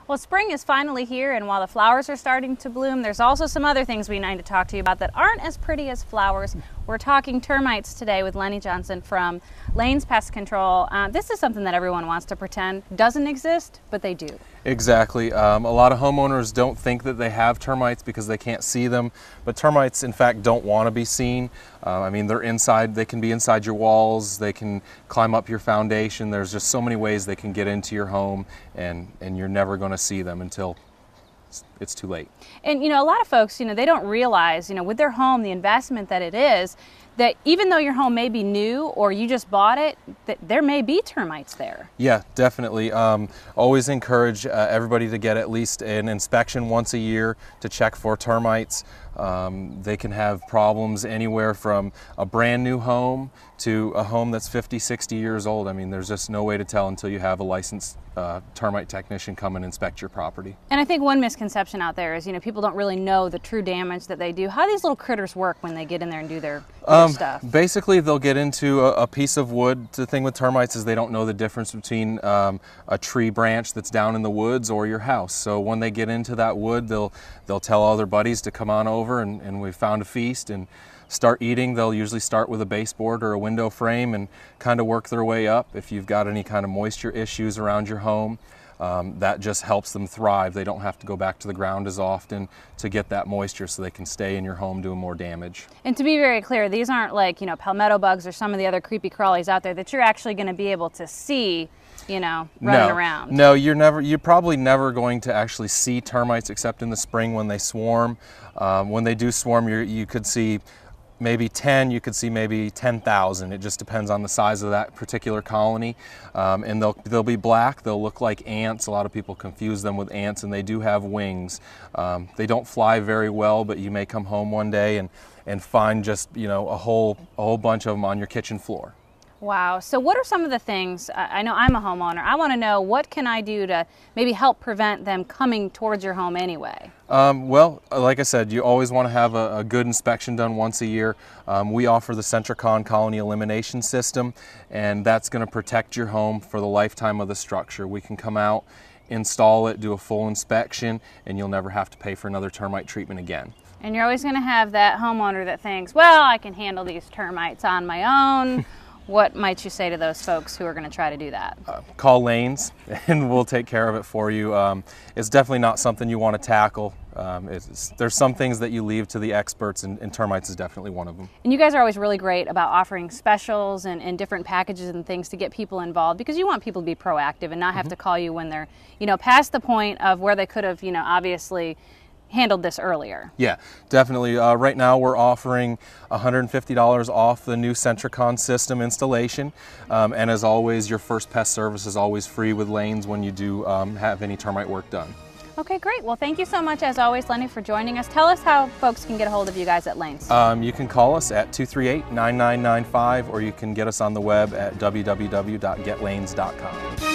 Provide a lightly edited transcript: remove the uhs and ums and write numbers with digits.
Well, spring is finally here, and while the flowers are starting to bloom, there's also some other things we need to talk to you about that aren't as pretty as flowers. We're talking termites today with Lennie Johnson from Lane's Pest Control. This is something that everyone wants to pretend doesn't exist, but they do. Exactly. A lot of homeowners don't think that they have termites because they can't see them, but termites in fact don't want to be seen. I mean, they're inside, they can be inside your walls, they can climb up your foundation. There's just so many ways they can get into your home, and you're never going to see them until it's too late. And a lot of folks, they don't realize, with their home, the investment that it is, that even though your home may be new or you just bought it, that there may be termites there. Yeah, definitely. Always encourage everybody to get at least an inspection once a year to check for termites. They can have problems anywhere from a brand new home to a home that's 50, 60 years old. I mean, there's just no way to tell until you have a licensed termite technician come and inspect your property. And I think one misconception out there is, people don't really know the true damage that they do. How do these little critters work when they get in there and do their stuff? Basically, they'll get into a piece of wood. The thing with termites is they don't know the difference between a tree branch that's down in the woods or your house. So when they get into that wood, they'll tell all their buddies to come on over and we found a feast and start eating. They'll usually start with a baseboard or a window frame and kind of work their way up. If you've got any kind of moisture issues around your home, that just helps them thrive. They don't have to go back to the ground as often to get that moisture, so they can stay in your home doing more damage. And to be very clear, these aren't like, palmetto bugs or some of the other creepy crawlies out there that you're actually going to be able to see, running around. No, you're probably never going to actually see termites except in the spring when they swarm. When they do swarm, you could see maybe 10, you could see maybe 10,000. It just depends on the size of that particular colony. And they'll be black, they'll look like ants. A lot of people confuse them with ants, and they do have wings. They don't fly very well, but you may come home one day and find just, a whole bunch of them on your kitchen floor. Wow. So what are some of the things, I know I'm a homeowner, I want to know what can I do to maybe help prevent them coming towards your home anyway? Well, like I said, you always want to have a good inspection done once a year. We offer the Sentricon colony elimination system, and that's going to protect your home for the lifetime of the structure. We can come out, install it, do a full inspection, and you'll never have to pay for another termite treatment again. And you're always going to have that homeowner that thinks, well, I can handle these termites on my own. What might you say to those folks who are going to try to do that? Call Lane's and we'll take care of it for you. It's definitely not something you want to tackle. There's some things that you leave to the experts, and termites is definitely one of them. And you guys are always really great about offering specials and different packages and things to get people involved, because you want people to be proactive and not have to call you when they're, past the point of where they could have, obviously handled this earlier. Yeah, definitely. Right now we're offering $150 off the new Sentricon system installation, and as always, your first pest service is always free with Lane's when you do have any termite work done. Okay, great. Well, thank you so much, as always, Lennie, for joining us. Tell us how folks can get a hold of you guys at Lane's. You can call us at 238-9995, or you can get us on the web at www.getlanes.com.